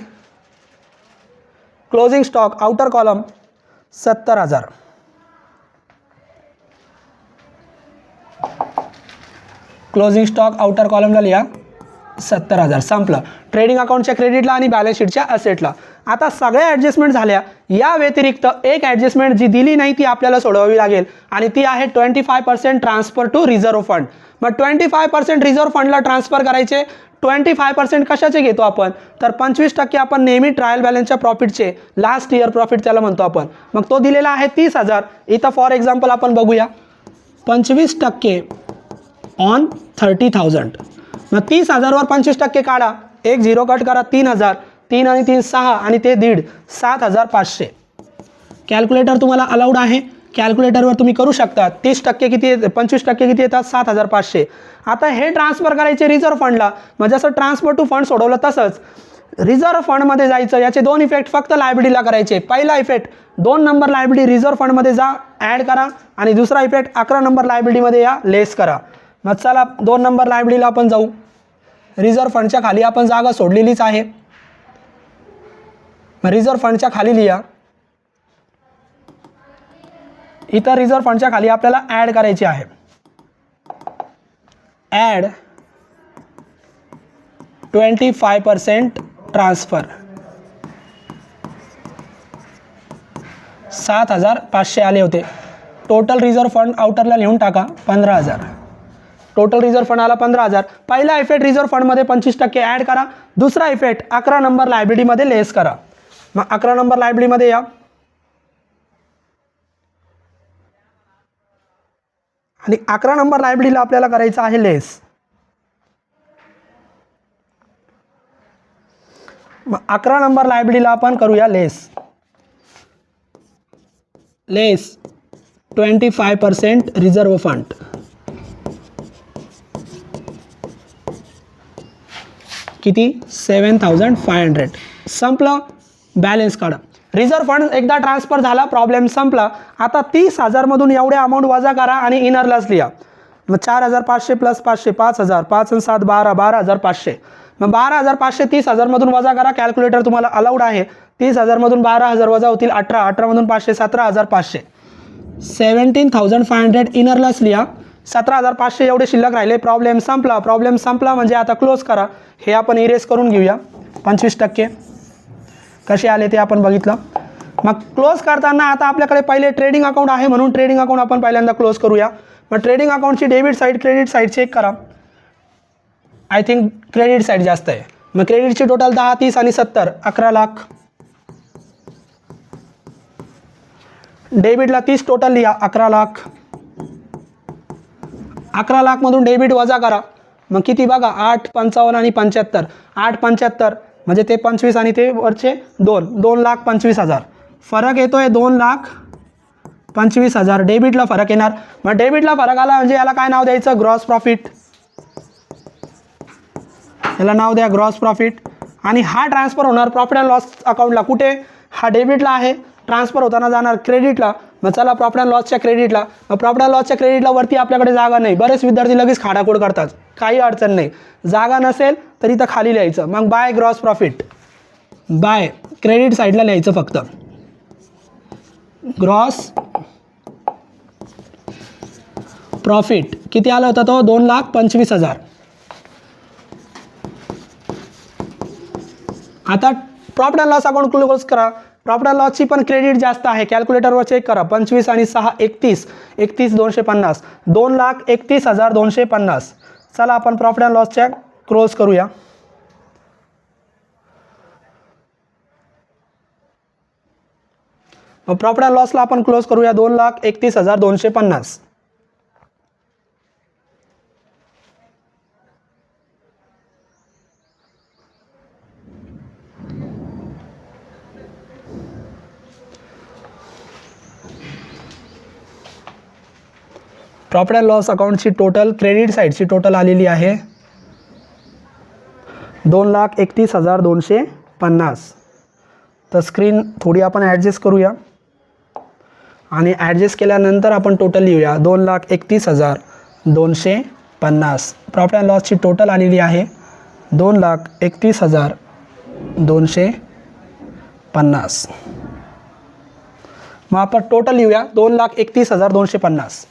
Closing stock outer column 70,000. Closing stock outer कॉलमला लिहा 70,000. संपलं. ट्रेडिंग अकाउंटच्या क्रेडिटला आणि बॅलन्स शीटच्या असेटला. आता सगळ्या ॲडजस्टमेंट झाल्या. या व्यतिरिक्त एक ॲडजस्टमेंट जी दिली नाही ती आपल्याला सोडवावी लागेल आणि ती आहे 25% ट्रान्सफर टू रिझर्व्ह फंड. मग 25% रिझर्व्ह फंडला ट्रान्सफर करायचे. 25% कशाचे घेतो आपण? तर 25% आपण नेहमी ट्रायल बॅलन्सच्या प्रॉफिटचे, लास्ट इयर प्रॉफिट त्याला म्हणतो आपण. मग तो दिलेला आहे 30,000. इथं फॉर एक्झाम्पल आपण बघूया 25% ऑन 30,000. मग 30,000वर 25% काढा. एक 0 कट करा. 3,000. 3 आणि 3 6 आणि ते 1.5 7,500. कॅल्क्युलेटर तुम्हाला अलाउड आहे. कॅल्क्युलेटरवर तुम्ही करू शकता. 30% किती येते? 25% किती येतात? 7,500. आता हे ट्रान्सफर करायचे रिझर्व्ह फंडला. मग जसं ट्रान्सफर टू फंड सोडवलं तसंच रिझर्व्ह फंडमध्ये जायचं. याचे दोन इफेक्ट फक्त लायबिलिटीला करायचे. पहिला इफेक्ट 2 नंबर लायबिलिटी रिझर्व्ह फंडमध्ये जा, ॲड करा आणि दुसरा इफेक्ट 11 नंबर लायबिलिटीमध्ये या, लेस करा. मग चला 2 नंबर लायबिलिटीला आपण जाऊ. रिझर्व्ह फंडच्या खाली आपण जागा सोडलेलीच आहे. मग रिझर्व्ह फंडच्या खाली लिहा. इथं रिझर्व्ह फंडच्या खाली आपल्याला ॲड करायची आहे. ॲड 25% ट्रान्सफर 7,500 आले होते. टोटल रिझर्व्ह फंड आउटरला लिहून टाका 15,000. टोटल रिझर्व्ह फंड आला 15,000. पहिला इफेक्ट रिझर्व्ह फंडमध्ये 25% ॲड करा. दुसरा इफेक्ट 11 नंबर लायबिलिटीमध्ये लेस करा. मग 11 नंबर लायबिलिटीमध्ये या आणि 11 नंबर लायबिलिटीला आपल्याला करायचं आहे लेस. मग 11 नंबर लायबिलिटीला आपण करूया लेस. लेस 25% रिझर्व्ह फंड. किती? 7,500. संपलं. बॅलन्स काढा. रिझर्व्ह फंड एकदा ट्रान्सफर झाला, प्रॉब्लेम संपला. आता 30,000मधून एवढे अमाऊंट वजा करा आणि इनरलाच लिहा. मग 4,500 प्लस 500 5,000. 5 आणि 7 12 12,500. मग 12,500 30,000मधून वजा करा. कॅल्क्युलेटर तुम्हाला अलाउड आहे. 30,000मधून 12,000 वजा होतील 18. 18मधून 500 17,500. 17,500 इनरलाच लिहा. 17,500 एवढे शिल्लक राहिले. प्रॉब्लेम संपला. प्रॉब्लेम संपला म्हणजे आता क्लोज करा. हे आपण इरेज करून घेऊया. 25% कसे आले ते आपण बघितलं. मग क्लोज करताना आता आपल्याकडे पहिले ट्रेडिंग अकाउंट आहे म्हणून ट्रेडिंग अकाउंट आपण पहिल्यांदा क्लोज करूया. मग ट्रेडिंग अकाउंटची debit side credit side check करा. आय थिंक क्रेडिट साईड जास्त आहे. मग क्रेडिटची टोटल 10 30 आणि 70 11 लाख. डेबिटला 30 टोटल लिहा 11 लाख. 11 लाखमधून डेबिट वजा करा. मग किती बघा 8 55 आणि 75. 8 75 म्हणजे ते 25 आणि ते वरचे 2,25,000. फरक येतोय 2,25,000. डेबिटला फरक येणार. मग डेबिटला फरक आला म्हणजे याला काय नाव द्यायचं? Gross profit. याला नाव द्या ग्रॉस प्रॉफिट. आणि हा ट्रान्सफर होणार प्रॉफिट अँड लॉस अकाउंटला. कुठे? हा डेबिटला आहे. ट्रान्सफर होताना जाणार क्रेडिटला. मग चला प्रॉफिट अँड लॉसच्या क्रेडिटला. मग प्रॉफिट अँड लॉसच्या क्रेडिटला वरती आपल्याकडे जागा नाही. बरेच विद्यार्थी लगेच खाडाखोड करतात. काही अडचण नाही. जागा नसेल तर इथं खाली लिहायचं. मग by gross profit. By credit साईडला लिहायचं फक्त ग्रॉस प्रॉफिट किती आला होता तो 2,25,000. आता profit and loss account close करा. प्रॉफिट अँड लॉसची पण क्रेडिट जास्त आहे. कॅल्क्युलेटरवर चेक करा. 25 आणि 6 31 31,250 2,31,250. चला आपण प्रॉफिट अँड लॉसच्या क्लोज करूया. मग प्रॉफिट अँड लॉसला आपण क्लोज करूया 2,31,250. प्रॉफिट अँड लॉस अकाउंटची टोटल क्रेडिट साईडची टोटल आलेली आहे 2,31,250. तर स्क्रीन थोडी आपण ॲडजस्ट करूया आणि ॲडजस्ट केल्यानंतर आपण टोटल लिहूया 2,31,250. प्रॉफिट अँड लॉसची टोटल आलेली आहे 2,31,250. मग आपण टोटल लिहूया 2,31,250.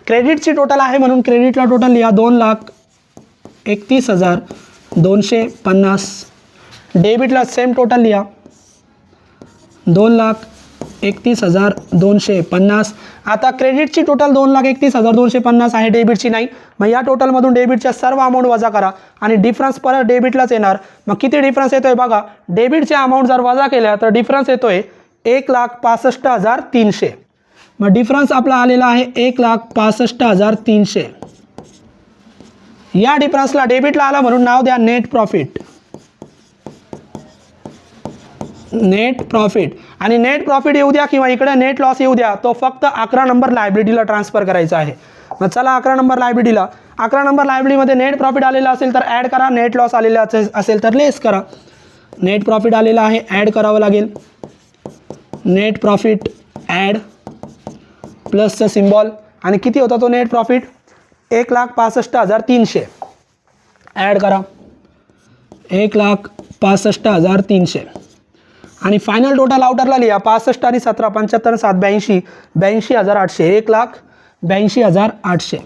क्रेडिटची टोटल आहे म्हणून क्रेडिटला टोटल लिहा 2,31,250. डेबिटला सेम टोटल लिहा 2,31,250. आता क्रेडिटची टोटल 2,31,250 आहे, डेबिटची नाही. मग या टोटलमधून डेबिटच्या सर्व अमाऊंट वजा करा आणि डिफरन्स परत डेबिटलाच येणार. मग किती डिफरन्स येतोय बघा. डेबिटचे अमाऊंट जर वजा केल्या तर डिफरन्स येतोय 1,65,300. मग डिफरन्स आपला आलेला आहे 1,65,300. या डिफरन्सला डेबिटला आला म्हणून नाव द्या नेट प्रॉफिट. नेट प्रॉफिट आणि नेट प्रॉफिट येऊ द्या किंवा इकडे नेट लॉस येऊ द्या, तो फक्त 11 नंबर लायबिलिटीला ट्रान्सफर करायचा आहे. मग चला 11 नंबर लायबिलिटीला, 11 नंबर लायबिलिटीमध्ये नेट प्रॉफिट आलेला असेल तर ॲड करा, नेट लॉस आलेला असेल तर लेस करा. नेट प्रॉफिट आलेला आहे, ॲड करावं लागेल. नेट प्रॉफिट ॲड प्लसचं सिम्बॉल आणि किती होता तो नेट प्रॉफिट 1,65,300. ॲड करा 1,65,300 आणि फायनल टोटल आउटरला लिहा 65 आणि 17 75 7 82 82,800 1,82,800.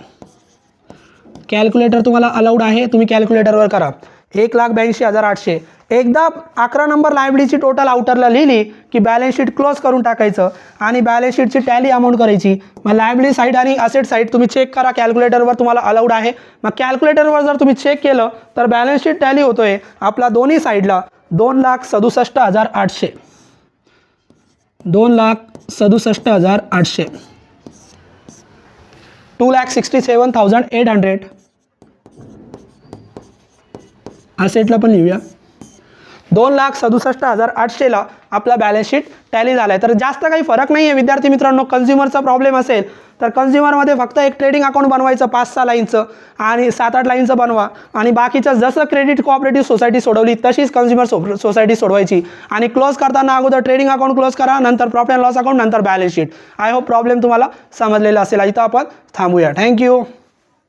कॅल्क्युलेटर तुम्हाला अलाउड आहे, तुम्ही कॅल्क्युलेटरवर करा. 1,82,800. एकदा 11 नंबर लायबिलिटीची टोटल आउटरला लिहिली की बॅलन्स शीट क्लोज करून टाकायचं आणि बॅलन्स शीटची टॅली अमाऊंट करायची. मग लायबिलिटी साईड आणि असेट साईड तुम्ही चेक करा, कॅल्क्युलेटरवर तुम्हाला अलाउड आहे. मग कॅल्क्युलेटरवर जर तुम्ही चेक केलं तर बॅलन्स शीट टॅली होतोय आपला दोन्ही साईडला 2,67,800. 2,67,800. 2,67,800. असेटला पण लिहूया 2,67,800ला आपला बॅलन्स शीट टॅली झाला आहे. तर जास्त काही फरक नाही आहे विद्यार्थी मित्रांनो. कन्झ्युमरचा प्रॉब्लेम असेल तर कन्झ्युमरमध्ये फक्त एक ट्रेडिंग अकाउंट बनवायचं 5-6 लाईनचं आणि 7-8 लाईनचं बनवा आणि बाकीचं जसं क्रेडिट कोऑपरेटिव्ह सोसायटी सोडवली तशीच कन्झ्युमर सोसायटी सोडवायची आणि क्लोज करताना अगोदर ट्रेडिंग अकाउंट क्लोज करा, नंतर प्रॉफिट अँड लॉस अकाउंट, नंतर balance sheet. I hope problem तुम्हाला समजलेला असेल. इथं आपण थांबूया. थँक्यू.